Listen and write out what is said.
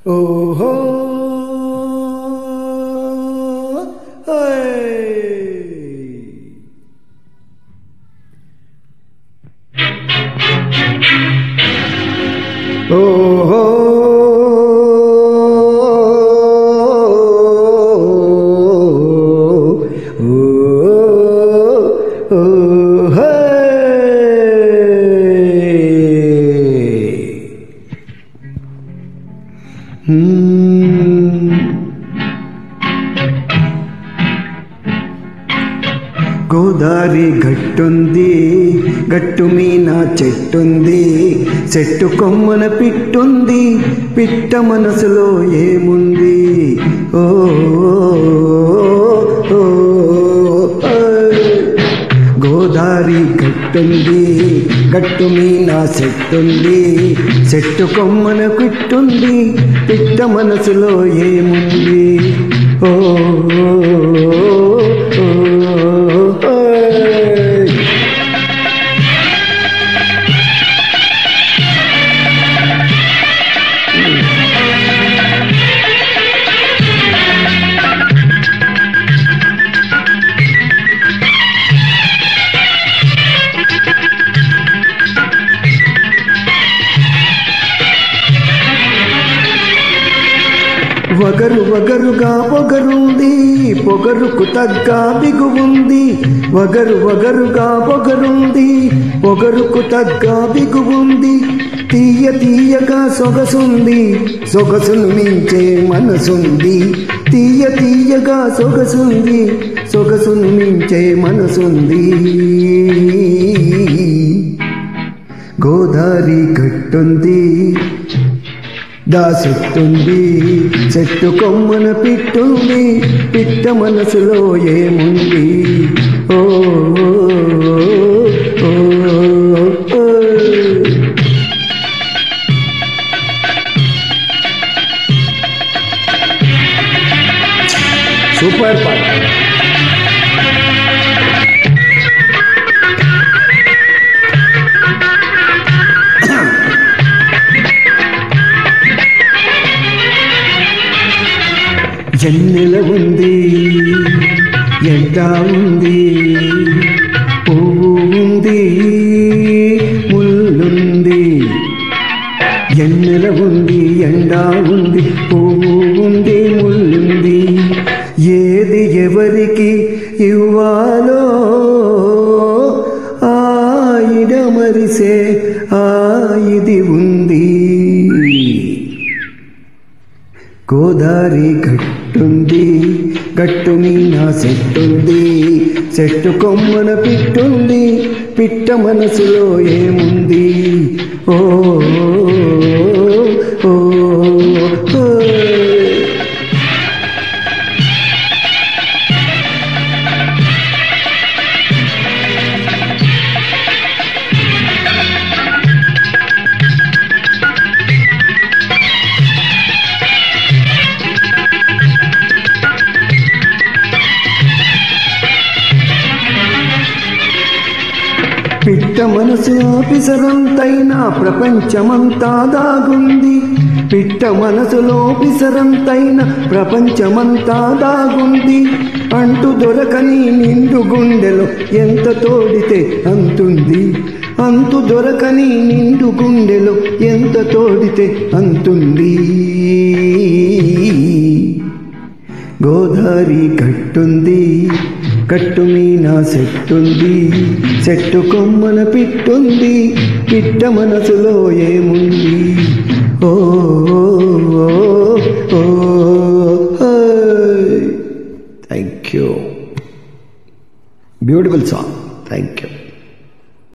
ఓహో ఓహో గోదారి గట్టుంది, గట్టు మీన చెట్టుంది, చెట్టు కొమ్మన పిట్టుంది, పిట్ట మనసులో ఏముంది? ఓ గోదారి గట్టుంది, గట్టు మీన చెట్టుంది, చెట్టు కొమ్మన పిట్టుంది, పిట్ట మనసులో ఏముంది? ఓ వగరు వగరుగా పొగరుంది, పొగరుకు తగ్గ బిగువుంది. వగరు వగరుగా పొగరుంది, పొగరుకు తగ్గ బిగువుంది. తీయ తీయగా సొగసుంది, సొగసును మించే మనసుంది. తీయ తీయగా సొగసుంది, సొగసును మించే మనసుంది. గోదారి గట్టుంది, దాసెత్తుంది, చెట్టు కొమ్మన పిట్టుంది, పిట్ట మనసులో ఏముంది? ఓ సూపర్ పాట. ఎన్నెల ఉంది, ఎండ ఉంది, పువ్వు ఉంది, ముల్లుంది. ఎన్నెల ఉంది, ఎండ ఉంది, పువ్వు ఉంది, ముల్లుంది. ఏది ఎవరికి ఇవ్వాలో ఆ ఇడమరిసే ఆ ఇది ఉంది. గోదారి గట్టుంది, గట్టు మీన చెట్టుంది, చెట్టు కొమ్మన పిట్టుంది, పిట్ట మనసులో ఏముంది? ఓ పిట్ట మనసులో పిసరంతైనా ప్రపంచమంతా దాగుంది. పిట్ట మనసులో పిసరంతైనా ప్రపంచమంతా దాగుంది. అంటూ దొరకని నిండు గుండెలో ఎంత తోడితే అంతుంది. అంతు దొరకని నిండు గుండెలో ఎంత తోడితే అంతుంది. గోదారి గట్టుంది, గట్టు మీన చెట్టుంది, చెట్టు కొమ్మన పిట్టుంది, పిట్ట మనసులో ఏముంది? Oh thank you. Beautiful song. Thank you.